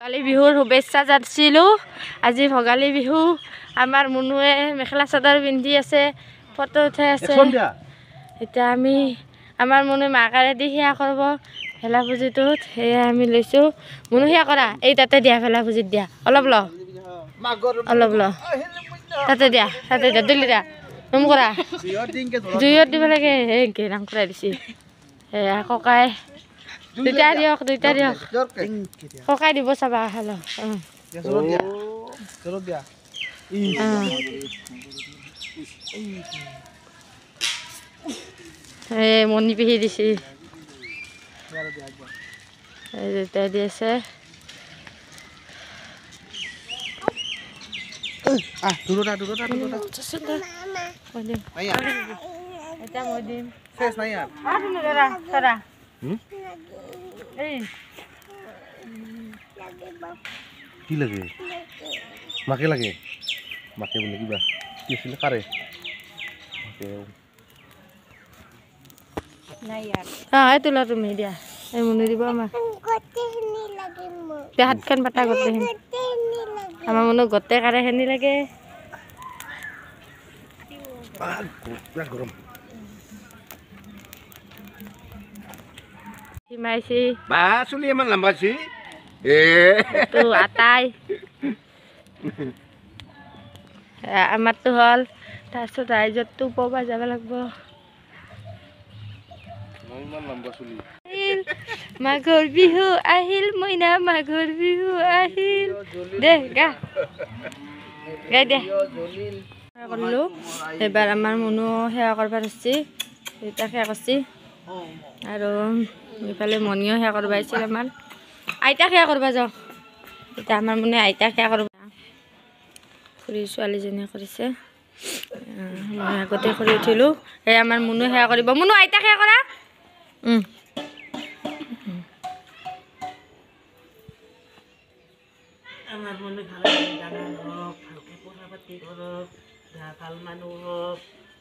ভোগালী বিহুৰ শুভেচ্ছা যাচিলোঁ। আজি ভোগালী বিহু। আমাৰ মুনুৱে মেখেলা চাদৰ পিন্ধি আছে, ফটো উঠাই আছে। এতিয়া আমাৰ মুনুৱে মাকাৰেদি সেয়া কৰিব ভেলা পুজিটোত। সেয়া আমি লৈছোঁ। মুনু সেয়া কৰা, এই তাতে দিয়া ভেলা পুজিত দিয়া। অলপ ল, অলপ ল, তাতে দিয়া দিলি দিয়া। নম কৰা জুইত দিব লাগে। সেনেকৈ নাম কৰাই দিছে। সেয়া ককাই দুইটা দিয়ক ককাই দিব চাবা হেল্ল' মণি পিহি দিছে। দুইটাই দি আছে। মই দিম কি লাগে মাকে লাগে মাকে বোলে কিবা কি আছিল কাৰে তোলা তুমি দিয়া এই মুনি দিব আমাক হাতখন পাতা গোটেই আমাৰ মনো গোটেই কাৰে খিনি লাগে। গৰম হিমাইছি বা চুলি ইমান লম্বাছি আটাই আমাৰতো হ'ল। তাৰপিছত ৰাইজততো পবা যাব লাগিব। মাঘৰ বিহু আহিল মইনা মাঘৰ বিহু আহিল দে গা গাই দে কৰিলোঁ। এইবাৰ আমাৰ মুনু সেৱা কৰিব ধৰিছে, দুইটা সেৱা কৰিছে আৰু এইফালে মণিও সেৱা কৰিব আহিছিল। আমাৰ আইতাক সেৱা কৰিব যাওঁ। এতিয়া আমাৰ মুনুৱে আইতাক সেৱা কৰিব খুৰী ছোৱালীজনীয়ে কৰিছে। মই আগতে কৰি উঠিলোঁ। এই আমাৰ মুনু সেৱা কৰিব। মুনু আইতাক সেৱা কৰা। আমাৰ মনে ভালে ডাঙৰ হওক, ভালকৈ পঢ়া পাতি কৰক, ভাল মানুহ হওক,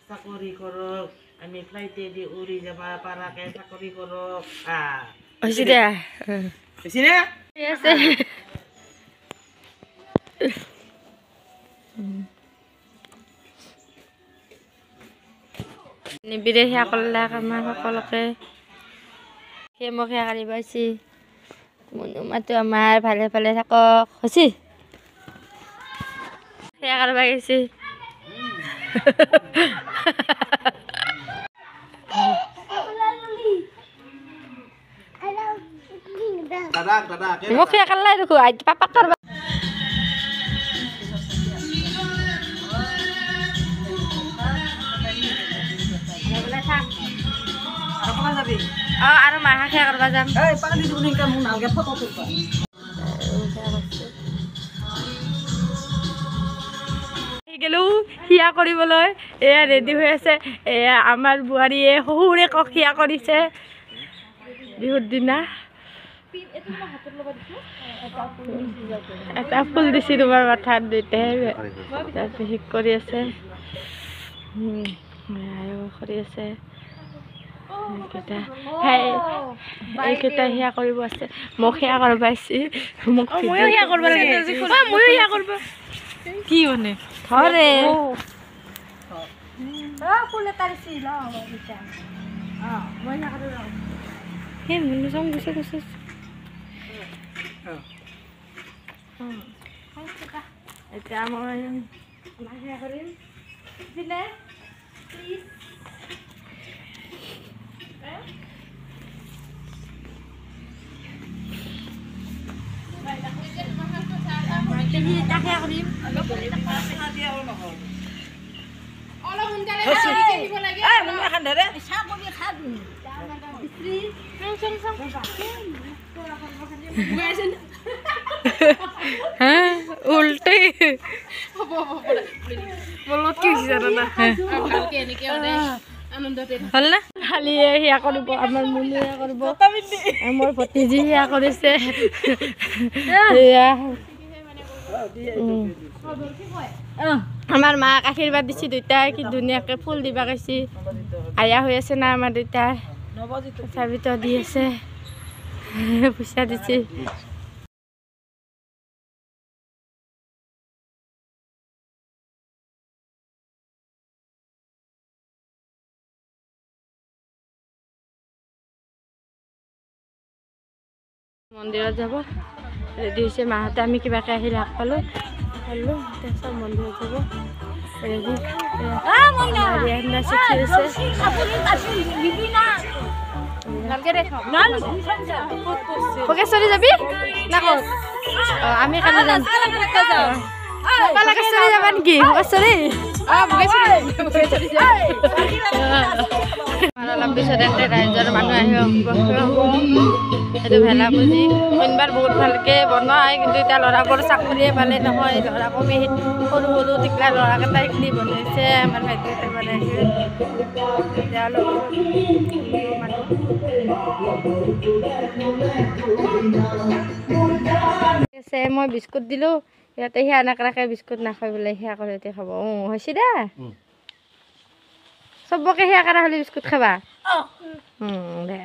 চাকৰি কৰক, আমি ফ্লাইটেদি উৰি যাব পাৰাকৈ চাকৰি কৰক। হৈছে দে হৈছে নে আছে নিবিৰে সেৱা কৰলাক আমাৰ সকলোকে। সেই মোক সেৱা কৰি পাইছি। মুনু মাতো আমাৰ ভালে ভালে থাকক হৈছে সেয়া কৰিব গৈছে। মোক সেয়া কৰলাই দেখো পাপাক কৰিব আৰু মাহে সেয়া কৰিব যাম। গেলো সেয়া কৰিবলৈ। এয়া ৰেডি হৈ আছে। এয়া আমাৰ বোৱাৰীয়ে শহুৰে কক সেয়া কৰিছে বিহুৰ দিনা। এটা ফুল দিছে তোমাৰ মাথাত। দুইটাই ঠিক কৰি আছে কৰি আছে। এইকেইটা সেয়া কৰিব আছে। মোক সেয়া কৰিব আহিছে। মোক ময়ো সেয়া কৰিব লাগে। ময়ো সেয়া কৰিব কি মানে ধৰে ফুল এটা দিছি সেই মুনু চাম গুছে গুছে এতিয়া মই সেয়া কৰিম দিলে প্লিজ। উল্টে বলত কি হৈছে জানা হ'ল না খালি সেয়া কৰিব আমাৰ মুনুৱে সেয়া কৰিব। আমাৰ ভতিজী সেয়া কৰিছে। আমাৰ মাক আশীৰ্বাদ দিছে। দুইটাই কি ধুনীয়াকৈ ফুল দিবা কৈছে। আয়া হৈ আছে না আমাৰ দুইটাৰ তথাপিতো দি আছে পইচা দিছে। মন্দিৰত যাব ৰেডি হৈছে মাহঁতে আমি কিবাকৈ আহি লাগ পালোঁ এতিয়া চব মন্দিৰত যাব ৰেডি ভোগেশ্বৰী যাবি না ক'ত আমি কালি যাম ভোগেশ্বৰী যাবা নেকি ভোগেশ্বৰী অলপ পিছত এতে ৰাইজৰ মানুহ আহিব সেইটো ভেলা পুজি কোনবাৰ বহুত ভালকৈ বনোৱা হয় কিন্তু এতিয়া ল'ৰাবোৰ চাকৰিয়ে পালে নহয় ল'ৰা কমি সৰু সৰু টিকলা ল'ৰাকেইটা এইখিনি বনাইছে আমাৰ ভাইটিকেইটা বনাইছে এতিয়া অলপ আছে মই বিস্কুট দিলোঁ সিহঁতে সিয়া নাকৰাকে বিস্কুট নাখায় বোলে সেয়া কৰি খাব হৈছে দে চবকে সেয়া কৰা হ'লে বিস্কুট খাবা দে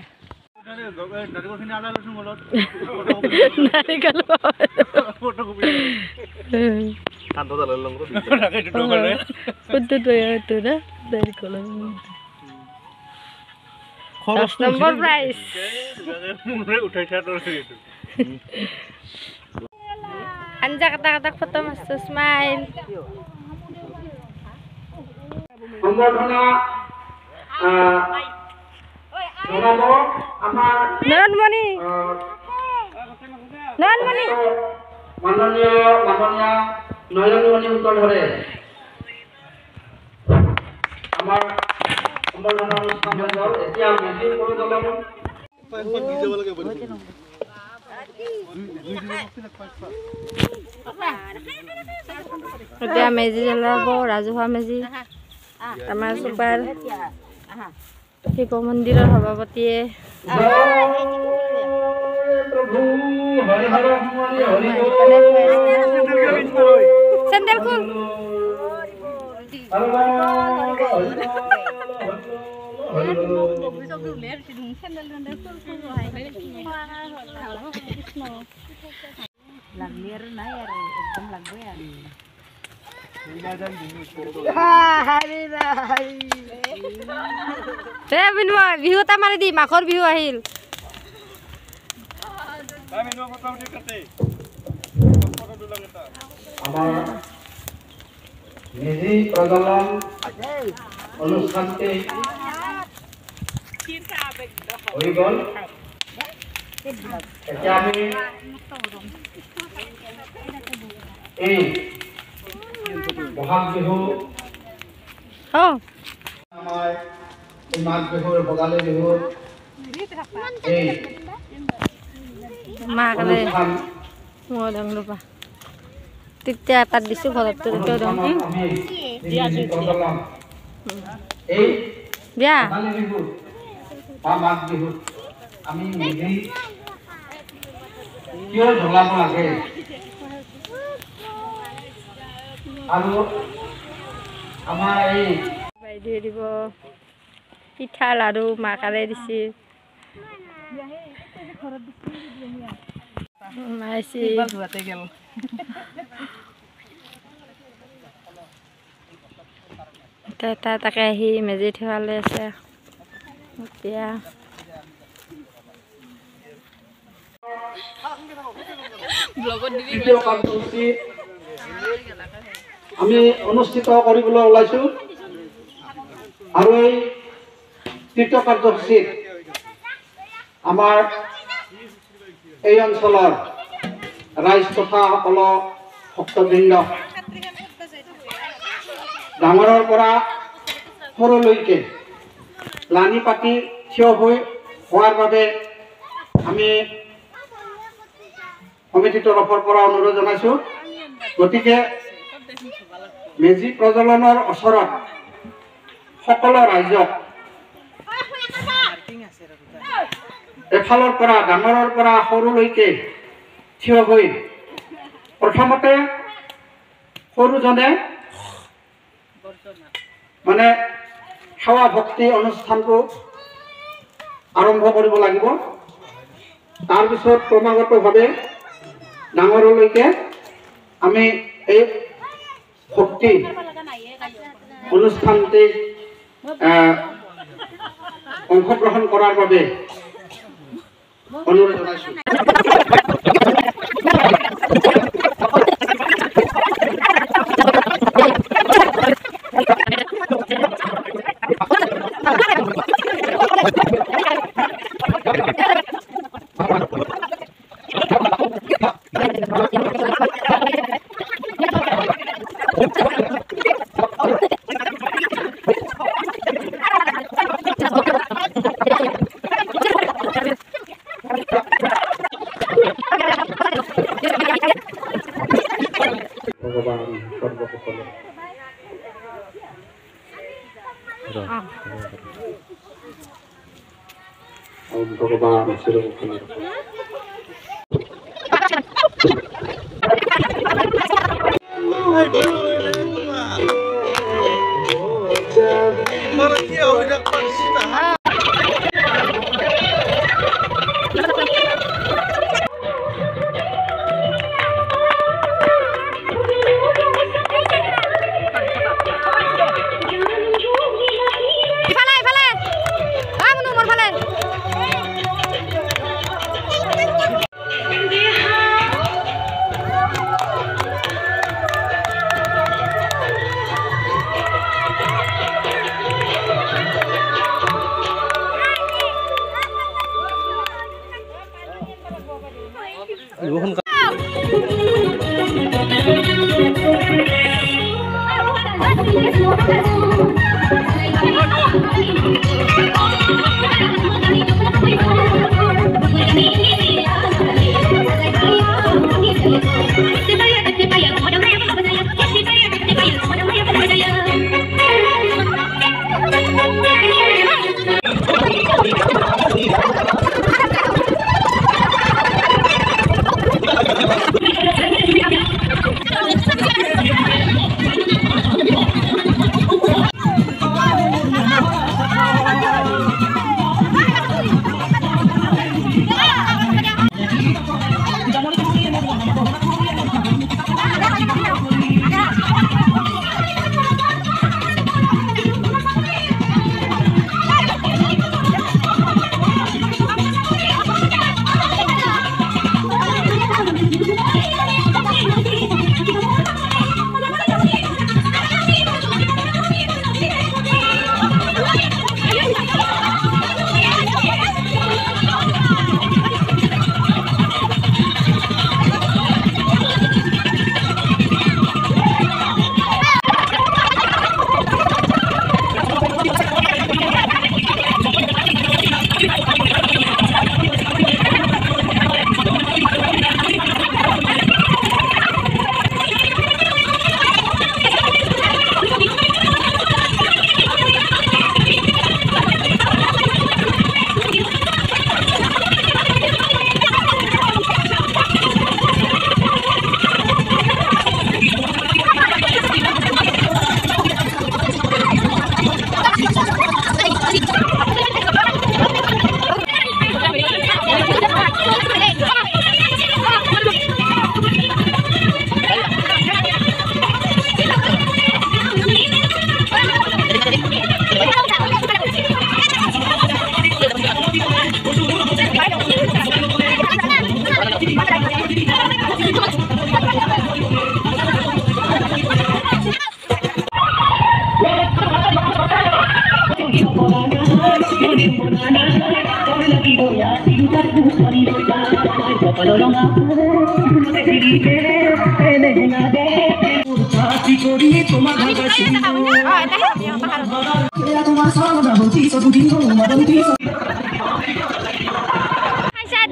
নম্বৰ প্ৰাইজ আঞ্জা কাটা কাটা ফটো মাৰছো স্মাইল সম্বৰ্ধনা জনাব আমাৰ নয়নমণি নয়নমণি মাননীয় নয়নমণি উত্তৰ ধৰে আমাৰ সম্বৰ্ধনা অনুষ্ঠান হৈ গ'ল এতিয়া মেজিৰ পৰিচালন এতিয়া মেজি জ্বলাব ৰাজহুৱা মেজি আমাৰ চুপাৰ শিৱ মন্দিৰৰ সভাপতিয়ে চেণ্ডেল খুল বিহু এটা মাৰি দি মাঘৰ বিহু আহিল আমাৰ মেজি প্ৰজ্বলন অনুষ্ঠানটি হৈ গ'ল এতিয়া আমি এই বহাগ বিহু আমাৰ এই মাঘ বিহুৰ ভোগালী বিহুৰ এই মাকালে অনুষ্ঠান মই দং ৰ'বা তেতিয়া তাত দিছোঁ ঘৰত তেতিয়াও দং আমি মেজি প্ৰজ্বলন এই দিয়া ভোগালী বিহুত বা মাঘ বিহুত আমি মেজি কিয় জ্বলাব লাগে আৰু আমাৰ এই বাইদেৱে দিব পিঠা লাড়ু মাকালে দিছে মাইছি এটা তাকে আহি মেজি থোৱালে আছে এতিয়া তৃতীয় কাৰ্যসূচী আমি অনুষ্ঠিত কৰিবলৈ ওলাইছোঁ আৰু এই তৃতীয় কাৰ্যসূচীত আমাৰ এই অঞ্চলৰ ৰাইজ তথা সকলো ভক্তবৃন্দ ডাঙৰৰ পৰা সৰুলৈকে লানি পাতি থিয় হৈ হোৱাৰ বাবে আমি সমিতিৰ তৰফৰ পৰা অনুৰোধ জনাইছোঁ গতিকে মেজি প্ৰজ্বলনৰ ওচৰত সকলো ৰাইজক এফালৰ পৰা ডাঙৰৰ পৰা সৰুলৈকে থিয় হৈ প্ৰথমতে সৰুজনে মানে সেৱা ভক্তি অনুষ্ঠানটো আৰম্ভ কৰিব লাগিব তাৰপিছত ক্ৰমাগতভাৱে ডাঙৰলৈকে আমি এই ভক্তি অনুষ্ঠানটিত অংশগ্ৰহণ কৰাৰ বাবে অনুৰোধ জনাইছোঁ। ভগৱান সৰ্বসকলৰ ভগৱান চিৰসকলৰ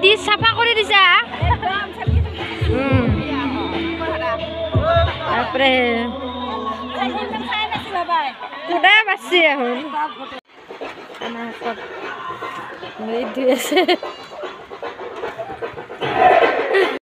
ডিছ চাফা কৰি দিছা তাৰপৰে কোথায় পাচ্ছি এখন ধুয়েছে